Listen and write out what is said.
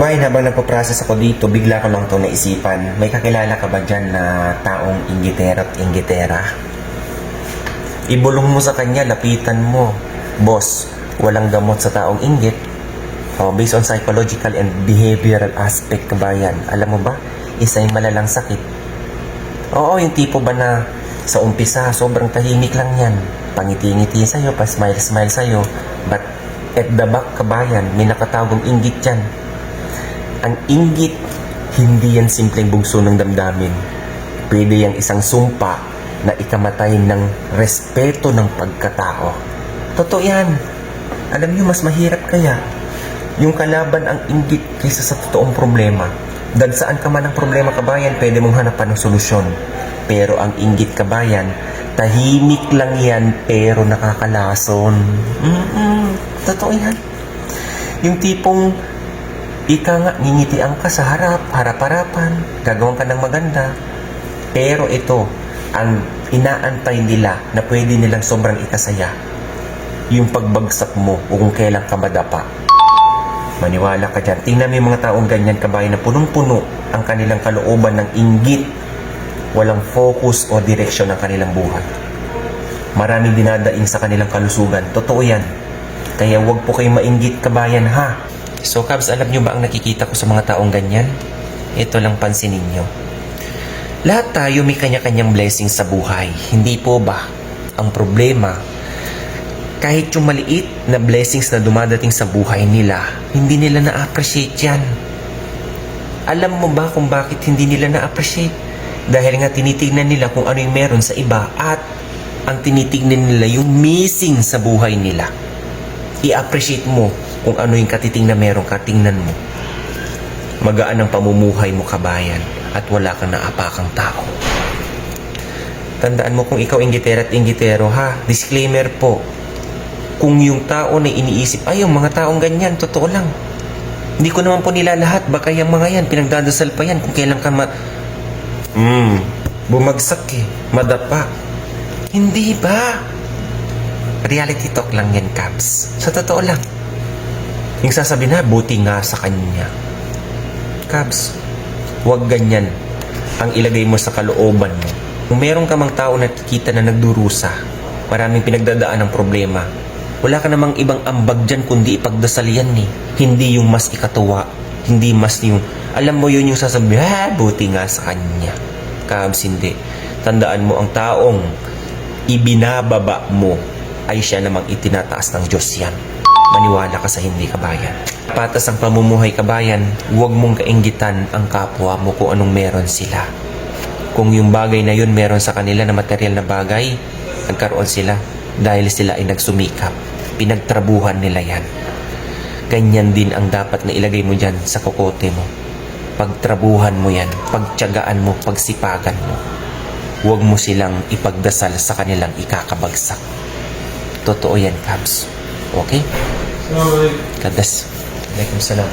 Bayan, habang nagpo-process ako dito, bigla ko lang ito naisipan. May kakilala ka ba dyan na taong inggitera at inggitera? Ibulong mo sa kanya, lapitan mo. Boss, walang gamot sa taong inggit. Based on psychological and behavioral aspect, kabayan. Alam mo ba, isa yung malalang sakit. Oo, yung tipo ba na sa umpisa, sobrang tahimik lang yan. Pangiti-ngiti sa'yo, pa-smile-smile sa'yo. But at the back, kabayan, may nakatawagong inggit yan. Ang inggit, hindi yan simpleng bugso ng damdamin. Pwede yang isang sumpa na ikamatay ng respeto ng pagkatao. Totoo yan. Alam niyo, mas mahirap kaya yung kalaban ang inggit kaysa sa totoong problema. Dahil saan ka man ang problema, kabayan, pwede mong hanapan ng solusyon. Pero ang inggit, kabayan, tahimik lang yan pero nakakalason. Totoo yan. Yung tipong ika nga, ngingitian ka sa harap-harapan, gagawin ka ng maganda. Pero ito, ang inaantay nila na pwede nilang sobrang ikasaya, yung pagbagsak mo o kung kailan ka madapa. Maniwala ka dyan. Tingnan mo yung mga taong ganyan, kabayan, na punong-puno ang kanilang kalooban ng inggit. Walang focus o direksyon ng kanilang buhay. Maraming dinadaing sa kanilang kalusugan. Totoo yan. Kaya huwag po kayo mainggit, kabayan, ha? So, Cubs, alam nyo ba ang nakikita ko sa mga taong ganyan? Ito lang pansinin nyo. Lahat tayo may kanya-kanyang blessings sa buhay. Hindi po ba? Ang problema, kahit yung maliit na blessings na dumadating sa buhay nila, hindi nila na-appreciate yan. Alam mo ba kung bakit hindi nila na-appreciate? Dahil nga tinitignan nila kung ano yung meron sa iba at ang tinitignan nila yung missing sa buhay nila. I-appreciate mo kung ano yung katiting na meron ka, tingnan mo. Magaan ang pamumuhay mo, kabayan, at wala kang naapakang tao. Tandaan mo kung ikaw inggitera at inggitero, ha? Disclaimer po. Kung yung tao na iniisip, ay, yung mga taong ganyan, totoo lang. Hindi ko naman po nila lahat. Baka yung mga yan, pinagdadasal pa yan kung kailan ka bumagsak madapa. Hindi ba? Reality talk lang yan, Cubs. Sa totoo lang. Yung sasabi na, buti nga sa kanya. Cubs, huwag ganyan ang ilagay mo sa kalooban mo. Kung meron ka mang tao na nakikita na nagdurusa, maraming pinagdadaan ng problema, wala ka namang ibang ambag dyan kundi ipagdasal yan eh. Hindi yung mas ikatuwa, hindi mas yung, alam mo yun yung sasabi, buti nga sa kanya. Cubs, hindi. Tandaan mo, ang taong ibinababa mo ay siya namang itinataas ng Diyos yan. Maniwala ka sa hindi, kabayan. Patas ang pamumuhay, kabayan, huwag mong kainggitan ang kapwa mo kung anong meron sila. Kung yung bagay na yun meron sa kanila na material na bagay, nagkaroon sila dahil sila ay nagsumikap. Pinagtrabuhan nila yan. Ganyan din ang dapat na ilagay mo dyan sa kokote mo. Pagtrabuhan mo yan, pagtiyagaan mo, pagsipagan mo. Huwag mo silang ipagdasal sa kanilang ikakabagsak. Totoo yan, Cubs. Okay? God bless. Waalaikumsalam.